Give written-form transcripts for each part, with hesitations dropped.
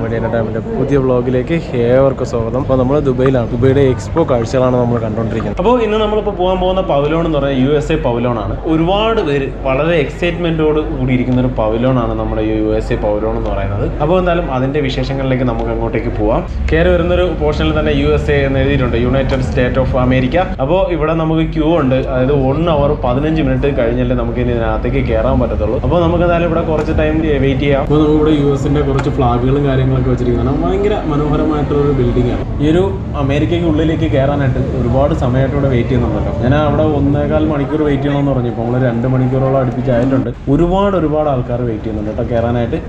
Family entertainment പുതിയ വ്ളോഗിലേക്ക് ഏവർക്കും സ്വാഗതം. അപ്പോൾ നമ്മൾ ദുബൈയിലാണ്. ദുബൈയുടെ എക്സ്പോ കാഴ്ചകളാണ് നമ്മൾ കണ്ടുകൊണ്ടിരിക്കുന്നത്. അപ്പോൾ ഇന്ന് നമ്മളിപ്പോൾ പോകാൻ പോകുന്ന പവലോൺ എന്ന് പറയുന്നത് USA പവലോണാണ്. ഒരുപാട് പേര് വളരെ എക്സൈറ്റ്മെൻറ്റോട് കൂടിയിരിക്കുന്ന ഒരു പവലോണാണ് നമ്മുടെ ഈ USA പവലോൺ എന്ന് പറയുന്നത്. അപ്പോൾ എന്തായാലും അതിൻ്റെ വിശേഷങ്ങളിലേക്ക് നമുക്ക് അങ്ങോട്ടേക്ക് പോവാം. കയറി വരുന്നൊരു പോർഷനിൽ തന്നെ USA എന്ന് എഴുതിയിട്ടുണ്ട്, യുണൈറ്റഡ് സ്റ്റേറ്റ് ഓഫ് അമേരിക്ക. അപ്പോൾ ഇവിടെ നമുക്ക് ക്യൂ ഉണ്ട്, അതായത് 1 hour 15 minutes കഴിഞ്ഞാലേ നമുക്ക് ഇനി ഇതിനകത്തേക്ക് കയറാൻ പറ്റത്തുള്ളൂ. അപ്പോൾ നമുക്ക് എന്തായാലും ഇവിടെ കുറച്ച് ടൈം വെയിറ്റ് ചെയ്യാം. അപ്പോൾ നമുക്കിവിടെ US-ന്റെ കുറച്ച് ഫ്ലാഗുകളും കാര്യങ്ങളൊക്കെ വെച്ചിരിക്കുന്നതാണ്. ഭയങ്കര മനോഹരമായിട്ടുള്ളൊരു ബിൽഡിംഗ് ആണ്. ഈ ഒരു അമേരിക്കയ്ക്ക് ഉള്ളിലേക്ക് കയറാനായിട്ട് ഒരുപാട് സമയമായിട്ട് ഇവിടെ വെയിറ്റ് ചെയ്യുന്നുണ്ടല്ലോ. ഞാൻ അവിടെ 1.25 മണിക്കൂർ വെയിറ്റ് ചെയ്യണമെന്ന് പറഞ്ഞു. ഇപ്പോൾ നമ്മൾ 2 മണിക്കൂറോളം അടുപ്പിച്ചായിട്ടുണ്ട്. ഒരുപാട് ആൾക്കാർ വെയിറ്റ് ചെയ്യുന്നുണ്ട് കേട്ടോ കയറാനായിട്ട്.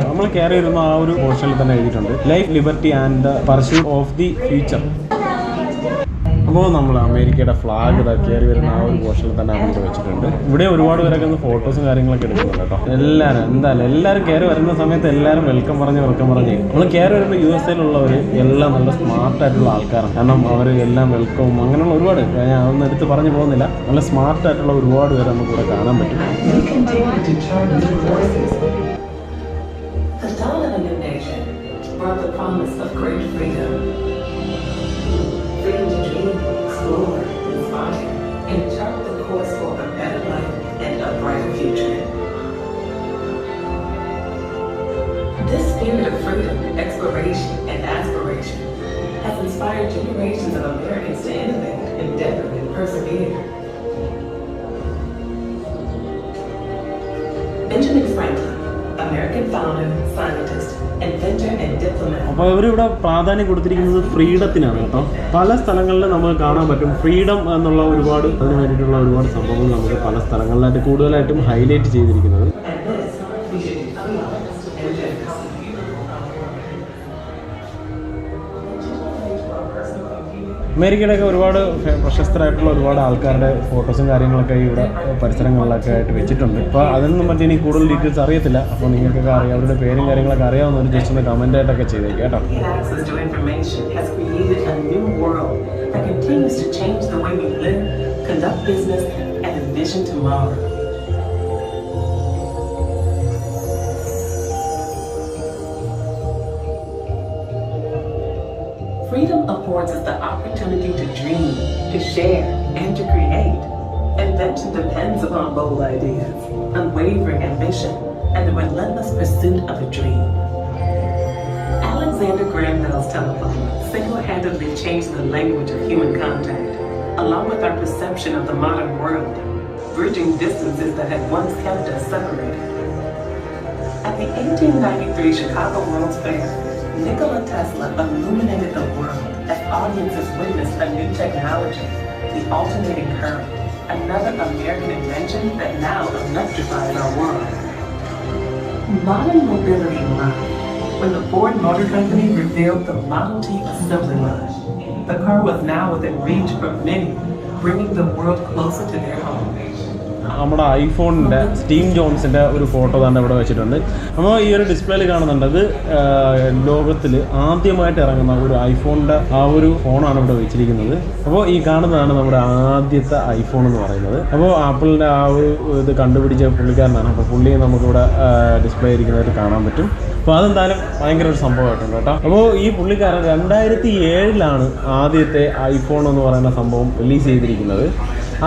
നമ്മൾ കയറി വരുന്ന ആ ഒരു പോർഷനിൽ തന്നെ എഴുതിയിട്ടുണ്ട് life, liberty and pursuit of the future. അപ്പോൾ നമ്മൾ അമേരിക്കയുടെ ഫ്ലാഗ് കയറി വരുന്ന ആ ഒരു പോർഷനിൽ തന്നെ അങ്ങോട്ട് വെച്ചിട്ടുണ്ട്. ഇവിടെ ഒരുപാട് പേരൊക്കെ ഒന്ന് ഫോട്ടോസും കാര്യങ്ങളൊക്കെ എടുക്കുന്നുണ്ട് കേട്ടോ. എല്ലാവരും കയറി വരുന്ന സമയത്ത് എല്ലാവരും വെൽക്കം പറഞ്ഞ് നമ്മൾ കയറി വരുമ്പോൾ USA-ലുള്ളവർ എല്ലാം നല്ല സ്മാർട്ടായിട്ടുള്ള ആൾക്കാരാണ്. കാരണം അവർ എല്ലാം വെൽക്കവും അങ്ങനെയുള്ള ഒരുപാട്, ഞാൻ അതൊന്നും എടുത്ത് പറഞ്ഞു പോകുന്നില്ല, നല്ല സ്മാർട്ടായിട്ടുള്ള ഒരുപാട് പേര് നമുക്ക് ഇവിടെ കാണാൻ പറ്റും. Freedom to dream, explore, inspire, and chart the course for a better life and a brighter future. This spirit of freedom, exploration, and aspiration has inspired generations of Americans to innovate, endeavor, and persevere. Benjamin Franklin, American founder, scientist, inventor, and diplomat. അപ്പോൾ ഇവരിവിടെ പ്രാധാന്യം കൊടുത്തിരിക്കുന്നത് ഫ്രീഡത്തിനാണ് കേട്ടോ. പല സ്ഥലങ്ങളിൽ നമുക്ക് കാണാൻ പറ്റും ഫ്രീഡം എന്നുള്ള ഒരുപാട്, അതിന് വേണ്ടിയിട്ടുള്ള ഒരുപാട് സംഭവങ്ങൾ നമുക്ക് പല സ്ഥലങ്ങളിലായിട്ട് കൂടുതലായിട്ടും ഹൈലൈറ്റ് ചെയ്തിരിക്കുന്നത്. അമേരിക്കയിലൊക്കെ ഒരുപാട് പ്രശസ്തരായിട്ടുള്ള ഒരുപാട് ആൾക്കാരുടെ ഫോട്ടോസും കാര്യങ്ങളൊക്കെ ഇവിടെ പരിസരങ്ങളിലൊക്കെ ആയിട്ട് വെച്ചിട്ടുണ്ട്. അപ്പോൾ അതിനൊന്നും പറ്റി എനിക്ക് കൂടുതൽ ഡീറ്റെയിൽസ് അറിയത്തില്ല. അപ്പോൾ നിങ്ങൾക്കൊക്കെ അറിയാം, അവരുടെ പേരും കാര്യങ്ങളൊക്കെ അറിയാവുന്നവർ ജസ്റ്റ് ഒന്ന് കമൻ്റ് ആയിട്ടൊക്കെ ചെയ്തേക്കാം കേട്ടോ. Freedom affords us the opportunity to dream, to share, and to create. Invention depends upon bold ideas, unwavering ambition, and the relentless pursuit of a dream. Alexander Graham Bell's telephone single-handedly changed the language of human contact, along with our perception of the modern world, bridging distances that had once kept us separated. At the 1893 Chicago World's Fair, Nikola Tesla illuminated the world as audiences witnessed a new technology, the alternating current, another American invention that now electrifies our world. Modern mobility line. When the Ford Motor Company revealed the Model T assembly line, the car was now within reach for many, bringing the world closer to their home. നമ്മുടെ ഐഫോണിൻ്റെ Steve ജോബ്സിൻ്റെ ഒരു photo തന്നെ ഇവിടെ വെച്ചിട്ടുണ്ട്. അപ്പോൾ ഈ ഒരു ഡിസ്പ്ലേയിൽ കാണുന്നുണ്ട്, അത് ലോകത്തിൽ ആദ്യമായിട്ട് ഇറങ്ങുന്ന ഒരു ഐഫോണിൻ്റെ ആ ഒരു ഫോണാണ് ഇവിടെ വെച്ചിരിക്കുന്നത്. അപ്പോൾ ഈ കാണുന്നതാണ് നമ്മുടെ ആദ്യത്തെ ഐഫോൺ എന്ന് പറയുന്നത്. അപ്പോൾ ആപ്പിളിൻ്റെ ആ ഒരു ഇത് കണ്ടുപിടിച്ച പുള്ളിക്കാരനാണ്. അപ്പോൾ പുള്ളിയെ നമുക്കിവിടെ ഡിസ്പ്ലേ ഇരിക്കുന്നതായിട്ട് കാണാൻ പറ്റും. അപ്പോൾ അതെന്തായാലും ഭയങ്കര ഒരു സംഭവമായിട്ടുണ്ട് കേട്ടോ. അപ്പോൾ ഈ പുള്ളിക്കാരൻ 2007 ആദ്യത്തെ ഐഫോൺ എന്ന് പറയുന്ന സംഭവം റിലീസ് ചെയ്തിരിക്കുന്നത്.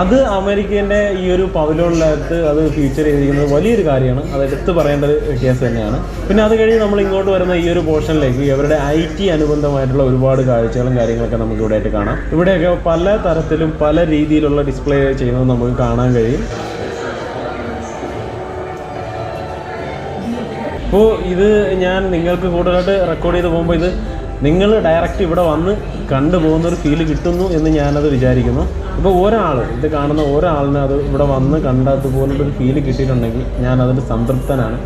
അത് അമേരിക്കേൻ്റെ ഈ ഒരു പവലോണിനകത്ത് അത് ഫീച്ചർ ചെയ്തിരിക്കുന്നത് വലിയൊരു കാര്യമാണ്, അത് എടുത്ത് പറയേണ്ട ഒരു കേസ് തന്നെയാണ്. പിന്നെ അത് കഴിഞ്ഞ് നമ്മൾ ഇങ്ങോട്ട് വരുന്ന ഈ ഒരു പോർഷനിലേക്ക് ഇവരുടെ IT അനുബന്ധമായിട്ടുള്ള ഒരുപാട് കാഴ്ചകളും കാര്യങ്ങളൊക്കെ നമുക്ക് ഇവിടെ ആയിട്ട് കാണാം. ഇവിടെയൊക്കെ പല തരത്തിലും പല രീതിയിലുള്ള ഡിസ്പ്ലേ ചെയ്യുന്നത് നമുക്ക് കാണാൻ കഴിയും. അപ്പോൾ ഇത് ഞാൻ നിങ്ങൾക്ക് കൂടുതലായിട്ട് റെക്കോർഡ് ചെയ്ത് പോകുമ്പോൾ ഇത് നിങ്ങൾ ഡയറക്റ്റ് ഇവിടെ വന്ന് കണ്ടുപോകുന്നൊരു ഫീല് കിട്ടുന്നു എന്ന് ഞാനത് വിചാരിക്കുന്നു. ഇപ്പോൾ ഒരാൾ ഇത് കാണുന്ന ഒരാളിന് അത് ഇവിടെ വന്ന് കണ്ടതുപോലുള്ളൊരു ഫീല് കിട്ടിയിട്ടുണ്ടെങ്കിൽ ഞാനതിൽ സംതൃപ്തനാണ്.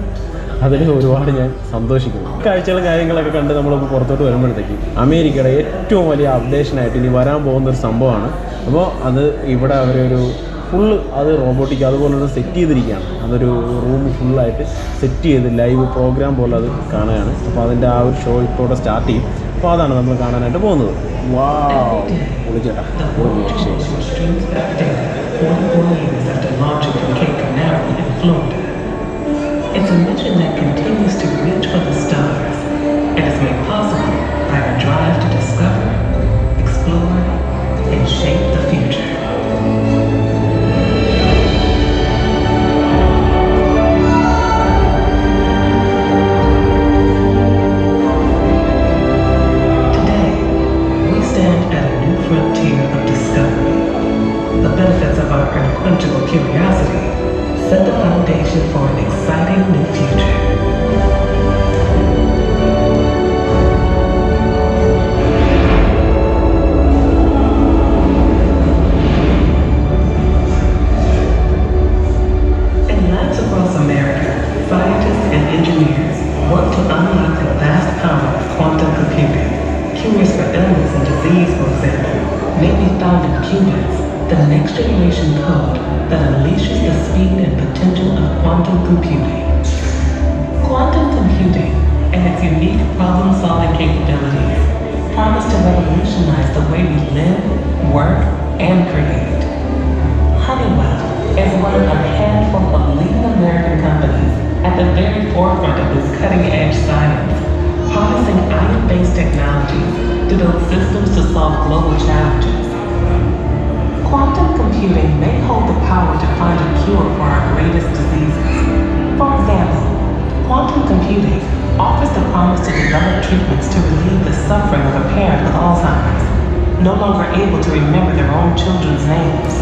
അതിൽ ഒരുപാട് ഞാൻ സന്തോഷിക്കുന്നു. കാഴ്ചകളും കാര്യങ്ങളൊക്കെ കണ്ട് നമ്മളിപ്പോൾ പുറത്തോട്ട് വരുമ്പോഴത്തേക്ക് അമേരിക്കയുടെ ഏറ്റവും വലിയ അപ്ഡേഷനായിട്ട് ഇനി വരാൻ പോകുന്നൊരു സംഭവമാണ്. അപ്പോൾ അത് ഇവിടെ അവരൊരു ഫുള്ള് അത് റോബോട്ടിക് അതുപോലൊരു സെറ്റ് ചെയ്തിരിക്കുകയാണ്. അതൊരു റൂം ഫുള്ളായിട്ട് സെറ്റ് ചെയ്ത് ലൈവ് പ്രോഗ്രാം പോലെ അത് കാണുകയാണ്. അപ്പോൾ അതിൻ്റെ ആ ഒരു ഷോ ഇപ്പോൾ ഇവിടെ സ്റ്റാർട്ട് ചെയ്യും. അപ്പോൾ അതാണ് നമ്മൾ കാണാനായിട്ട് പോകുന്നത്. വാവ്, വിളിച്ചേട്ടാ ഒരു രക്ഷയില്ല. Streams back data 44 years after launching from Cape Canaveral in Florida. It's a mission that continues to reach for the stars and is made possible by our drive to discover, explore, and shape the future. Today, we stand at a new frontier of discovery. The benefits of our unquenchable curiosity set the foundation for an exciting new future. In labs across America, scientists and engineers work to unlock the vast power of quantum computing. Cures for illness and disease, for example, may be found in qubits, the next generation code that unleashes the speed and potential of quantum computing. Quantum computing and its unique problem-solving capabilities promise to revolutionize the way we live, work, and create. Honeywell is one of a handful of leading American companies at the very forefront of this cutting-edge science, harnessing ion-based technologies to build systems to solve global challenges. Quantum computing may hold the power to find a cure for our greatest diseases. For example, quantum computing offers the promise to develop treatments to relieve the suffering of a parent with Alzheimer's, no longer able to remember their own children's names.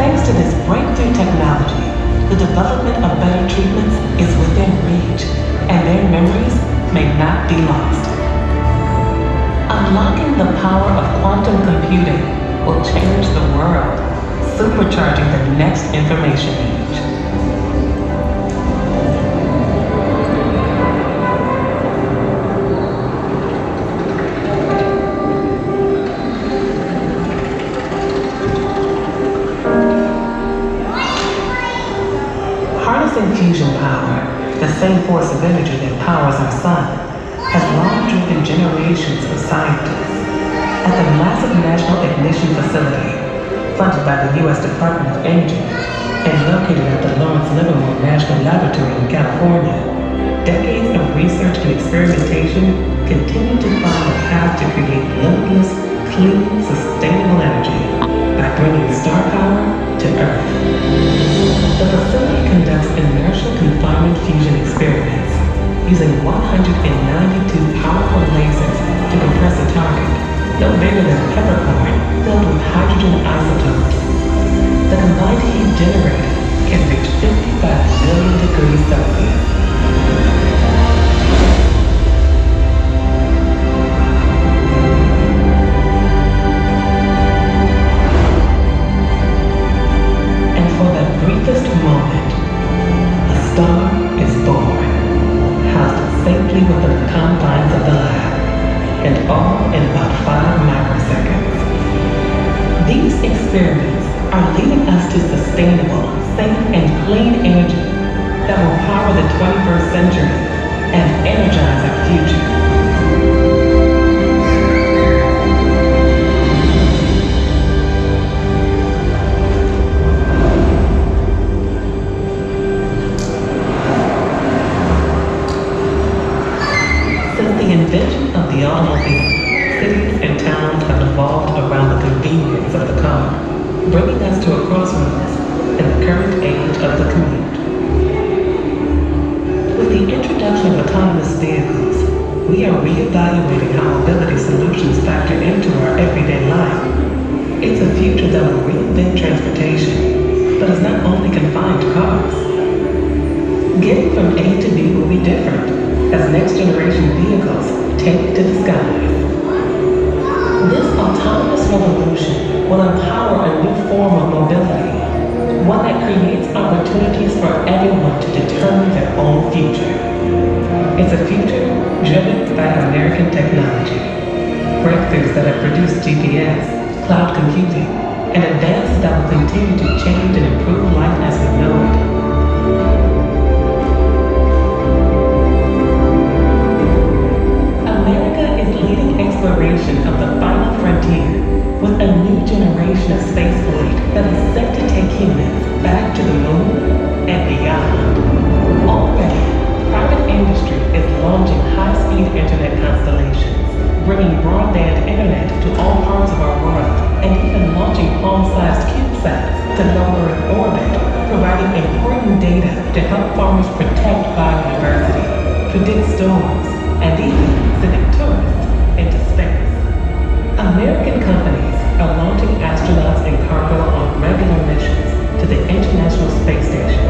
Thanks to this breakthrough technology, the development of better treatments is within reach, and their memories may not be lost. Unlocking the power of quantum computing will change the world, supercharging the next information age. Harnessing fusion power, the same force of energy that powers our sun, has long driven generations of scientists. At the massive National Ignition Facility, funded by the U.S. Department of Energy and located at the Lawrence Livermore National Laboratory in California, decades of research and experimentation continue to find a path to create limitless, clean, sustainable energy by bringing star power to Earth. The facility conducts inertial confinement fusion experiments using 192 powerful lasers to compress a target no bigger than a peppercorn filled with hydrogen isotopes. The combined heat generated can reach 55 million degrees Celsius. And for the briefest moment, a star is born, housed safely within the confines of the lab, and all in about 5 microseconds. These experiments are leading us to sustainable, safe, and clean energy that will power the 21st century and energize our future. Since the invention of the automobile, cities and towns have evolved around the convenience of the car, bringing us to a crossroads in the current age of the commute. With the introduction of autonomous vehicles, we are reevaluating how mobility solutions factor into our everyday life. It's a future that will reinvent transportation, but is not only confined to cars. Getting from A to B will be different as next-generation vehicles take to the skies. This autonomous revolution will empower a new form of mobility, one that creates opportunities for everyone to determine their own future. It's a future driven by American technology, breakthroughs that have produced GPS, cloud computing, and advances that will continue to change and improve life as we know it. America is leading exploration of the final frontier with a new generation of spaceflight that is set to take humans back to the moon and beyond. Already, private industry is launching high-speed internet constellations, bringing broadband internet to all parts of our world, and even launching palm-sized CubeSats to low Earth orbit, providing important data to help farmers protect biodiversity, predict storms, and even sending tourists into space. American companies are launching astronauts and cargo on regular missions to the International Space Station.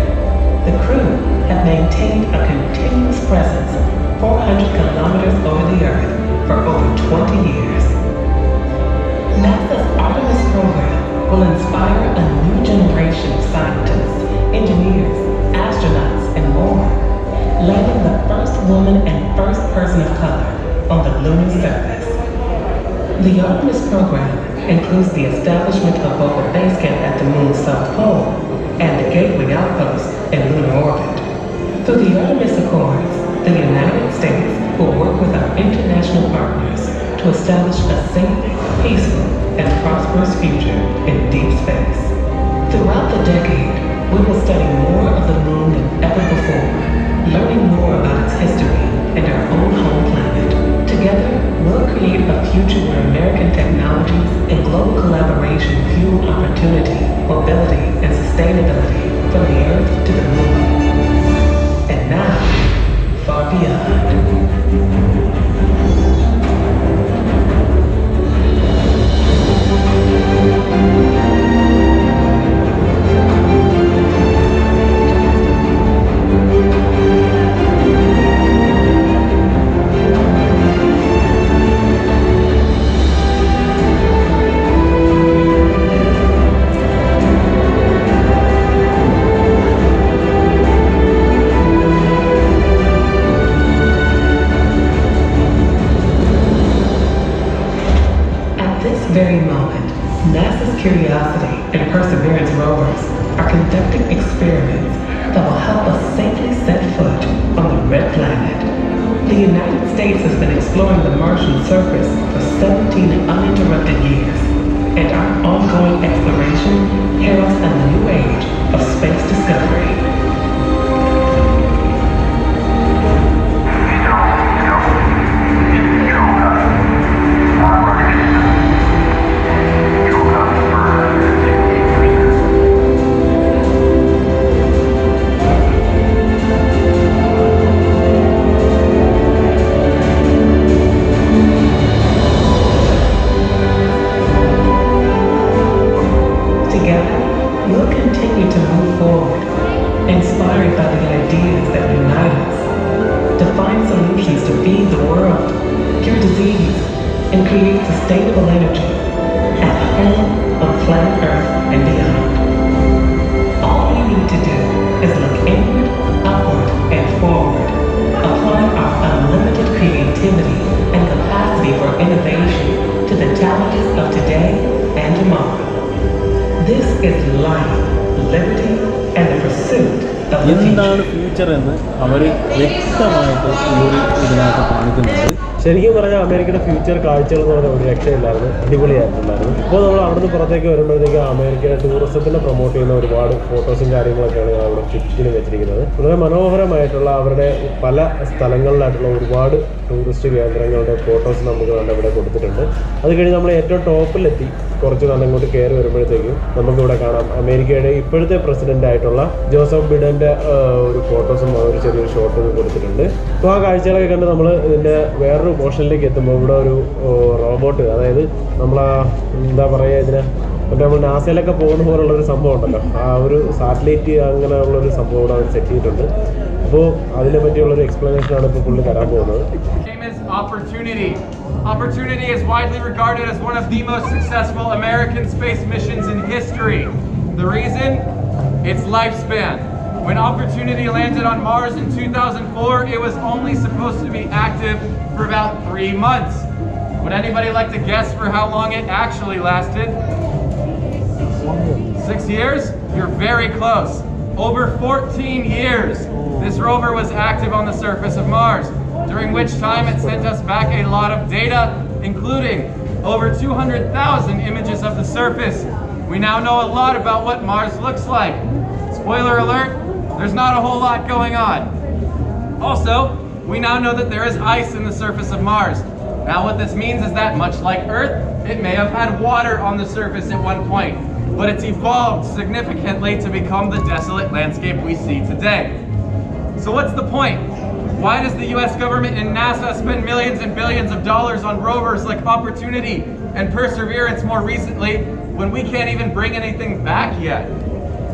The crew have maintained a continuous presence 400 kilometers over the Earth for over 20 years. NASA's Artemis program will inspire a new generation of scientists, engineers, astronauts, and more, landing the first woman and first person of color on the lunar surface. The Artemis program includes the establishment of both a base camp at the moon's south pole and the Gateway outpost in lunar orbit. Through the Artemis Accords, the United States will work with our international partners to establish a safe, peaceful, and prosperous future in deep space. Throughout the decade, we will study more of the moon than ever before, learning more about its history and our own home planet. Together, we'll create a future where American technologies and global collaboration fuel opportunity, mobility, and sustainability from the Earth to the moon. And now, far beyond. Very moment, NASA's Curiosity and Perseverance rovers are conducting experiments that will help us safely set foot on the red planet. The United States has been exploring the Martian surface for 17 uninterrupted years, and our ongoing exploration heralds a new age of space discovery. Sustainable energy at home, on planet Earth, and beyond. All we need to do is look inward, upward, and forward, applying our unlimited creativity and capacity for innovation to the challenges of today and tomorrow. This is life, liberty, and the pursuit of the എന്താണ് future. Future എന്ന് അവർ വ്യക്തമായിട്ട് ഈ ഒരു ഇതിനകത്ത് കാണിക്കുന്നുണ്ട്. ശരിക്കും പറഞ്ഞാൽ അമേരിക്കയുടെ ഫ്യൂച്ചർ കാഴ്ചകൾ എന്ന് പറഞ്ഞാൽ ഒരു രക്ഷയില്ലായിരുന്നു, അടിപൊളിയായിട്ടുണ്ടായിരുന്നു. ഇപ്പോൾ നമ്മൾ അവിടുന്ന് പുറത്തേക്ക് വരുമ്പോഴത്തേക്ക് അമേരിക്കയുടെ ടൂറിസത്തിനെ പ്രൊമോട്ട് ചെയ്യുന്ന ഒരുപാട് ഫോട്ടോസും കാര്യങ്ങളൊക്കെയാണ് അവിടെ ചുറ്റിനും വെച്ചിരിക്കുന്നത്. വളരെ മനോഹരമായിട്ടുള്ള അവരുടെ പല സ്ഥലങ്ങളിലായിട്ടുള്ള ഒരുപാട് ടൂറിസ്റ്റ് കേന്ദ്രങ്ങളുടെ ഫോട്ടോസ് നമുക്ക് ഇവിടെ കൊടുത്തിട്ടുണ്ട്. അത് കഴിഞ്ഞ് നമ്മൾ ഏറ്റവും ടോപ്പിലെത്തി കുറച്ച് നാൾ ഇങ്ങോട്ട് കയറി വരുമ്പോഴത്തേക്കും നമുക്കിവിടെ കാണാം അമേരിക്കയുടെ ഇപ്പോഴത്തെ പ്രസിഡന്റ് ആയിട്ടുള്ള ജോസഫ് ബിഡന്റെ ഒരു ഫോട്ടോസും ഒരു ചെറിയൊരു ഷോട്ടും കൊടുത്തിട്ടുണ്ട്. അപ്പോൾ ആ കാഴ്ചകളൊക്കെ കണ്ട് നമ്മൾ ഇതിൻ്റെ വേറൊരു പോർഷനിലേക്ക് എത്തുമ്പോൾ ഇവിടെ ഒരു റോബോട്ട്, അതായത് നമ്മളാ എന്താ പറയുക ഇതിനെ മറ്റേ നമ്മൾ നാസയിലൊക്കെ പോകുന്ന പോലുള്ള ഒരു സംഭവം ഉണ്ടല്ലോ, ആ ഒരു സാറ്റലൈറ്റ് അങ്ങനെയുള്ളൊരു സംഭവം ഇവിടെ അവർ സെറ്റ് ചെയ്തിട്ടുണ്ട്. അപ്പോൾ അതിനെ പറ്റിയുള്ളൊരു എക്സ്പ്ലനേഷനാണ് ഇപ്പോൾ പുള്ളി തരാൻ പോകുന്നത്. Opportunity. Opportunity is widely regarded as one of the most successful American space missions in history. The reason? Its lifespan. When Opportunity landed on Mars in 2004, it was only supposed to be active for about 3 months. Would anybody like to guess for how long it actually lasted? 6 years? You're very close. Over 14 years, this rover was active on the surface of Mars, during which time it sent us back a lot of data including over 200,000 images of the surface. We now know a lot about what Mars looks like. Spoiler alert, there's not a whole lot going on. Also, we now know that there is ice in the surface of Mars. Now what this means is that, much like Earth, it may have had water on the surface at one point, but it's evolved significantly to become the desolate landscape we see today. So what's the point? Why does the US government and NASA spend millions and billions of dollars on rovers like Opportunity and Perseverance more recently when we can't even bring anything back yet?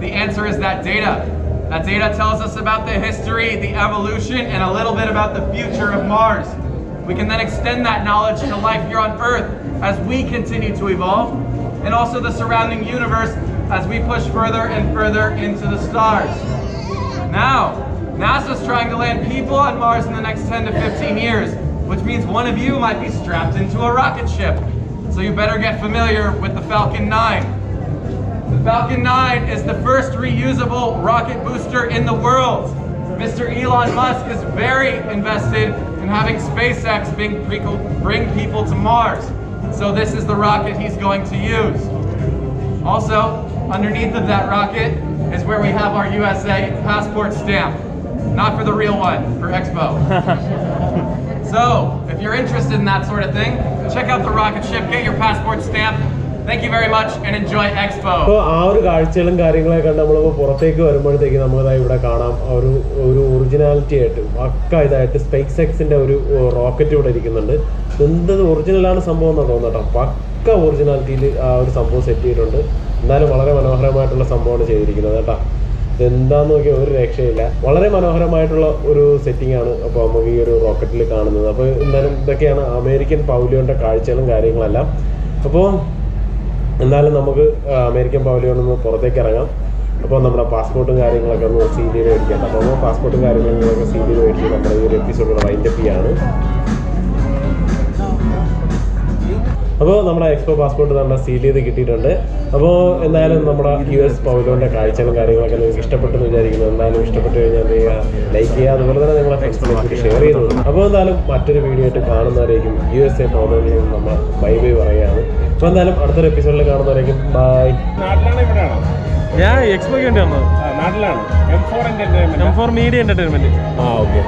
The answer is that data. That data tells us about the history, the evolution, and a little bit about the future of Mars. We can then extend that knowledge to life here on Earth as we continue to evolve, and also the surrounding universe as we push further and further into the stars. Now, NASA's trying to land people on Mars in the next 10 to 15 years, which means one of you might be strapped into a rocket ship. So you better get familiar with the Falcon 9. The Falcon 9 is the first reusable rocket booster in the world. Mr. Elon Musk is very invested in having SpaceX bring people to Mars. So this is the rocket he's going to use. Also, underneath of that rocket is where we have our USA passport stamp. Not for the real one, for Expo. So, if you're interested in that sort of thing, check out the rocket ship, get your passport stamp. Thank you very much and enjoy Expo. അപ്പോൾ ആ ഒരു കാഴ്ചകളും കാര്യങ്ങളൊക്കെ കണ്ട് നമ്മളിപ്പോൾ പുറത്തേക്ക് വരുമ്പോഴത്തേക്ക് നമുക്കതാ ഇവിടെ കാണാം ഒരു ഒറിജിനാലിറ്റി ആയിട്ട് പക്ക ഇതായിട്ട് സ്പേസ് എക്സിൻ്റെ ഒരു റോക്കറ്റ് ഇവിടെ ഇരിക്കുന്നുണ്ട്. എന്തത് ഒറിജിനലാണ് സംഭവം എന്നാണ് തോന്നുന്നത് കേട്ടോ. പക്ക ഒറിജിനാലിറ്റിയിൽ ആ ഒരു സംഭവം സെറ്റ് ചെയ്തിട്ടുണ്ട്. എന്നാലും വളരെ മനോഹരമായിട്ടുള്ള സംഭവമാണ് ചെയ്തിരിക്കുന്നത് കേട്ടോ. ഇതെന്താന്ന് നോക്കിയാൽ ഒരു രക്ഷയില്ല. വളരെ മനോഹരമായിട്ടുള്ള ഒരു സെറ്റിംഗ് ആണ് അപ്പോൾ നമുക്ക് ഈ ഒരു റോക്കറ്റിൽ കാണുന്നത്. അപ്പോൾ എന്തായാലും ഇതൊക്കെയാണ് അമേരിക്കൻ പവലിയോൻ്റെ കാഴ്ചകളും കാര്യങ്ങളെല്ലാം. അപ്പോൾ എന്നാലും നമുക്ക് അമേരിക്കൻ പവലിയോണിൽ നിന്ന് പുറത്തേക്ക് ഇറങ്ങാം. അപ്പോൾ നമ്മുടെ പാസ്പോർട്ടും കാര്യങ്ങളൊക്കെ ഒന്ന് സീൽ ചെയ്ത് മേടിക്കാം. അപ്പോൾ പാസ്പോർട്ടും കാര്യങ്ങളൊക്കെ സീൽ ചെയ്ത് മേടിച്ച് നമ്മുടെ ഈ ഒരു എപ്പിസോഡ് വൈൻഡപ്പ് ചെയ്യാണ്. അപ്പോൾ നമ്മുടെ എക്സ്പോ പാസ്പോർട്ട് നമ്മുടെ സീൽ ചെയ്ത് കിട്ടിയിട്ടുണ്ട്. അപ്പോൾ എന്തായാലും നമ്മുടെ US പവലിയോണിൻ്റെ കാഴ്ചകളും കാര്യങ്ങളൊക്കെ നിങ്ങൾക്ക് ഇഷ്ടപ്പെട്ടെന്ന് വിചാരിക്കുന്നു. എന്തായാലും ഇഷ്ടപ്പെട്ട് കഴിഞ്ഞാൽ എന്ത് ചെയ്യുക, ലൈക്ക് ചെയ്യുക, അതുപോലെ തന്നെ നിങ്ങളെ ഫ്രണ്ട്സിലേക്ക് ഷെയർ ചെയ്തു. അപ്പോൾ എന്തായാലും മറ്റൊരു വീഡിയോ ആയിട്ട് കാണുന്നവരേക്കും USA പവലിയോണിൽ നിന്ന് നമ്മൾ ബൈ ബൈ പറയുകയാണ്. അപ്പോൾ എന്തായാലും അടുത്തൊരു എപ്പിസോഡിൽ കാണുന്നവരേക്കും ബൈ. നാട്ടിലാണ് ഇവിടെയാണോ? ഞാൻ എക്സ്പോയ്ക്ക് വേണ്ടി വന്നത്. നാട്ടിലാണ്. M4 Entertainment. M4 Media Entertainment. Okay.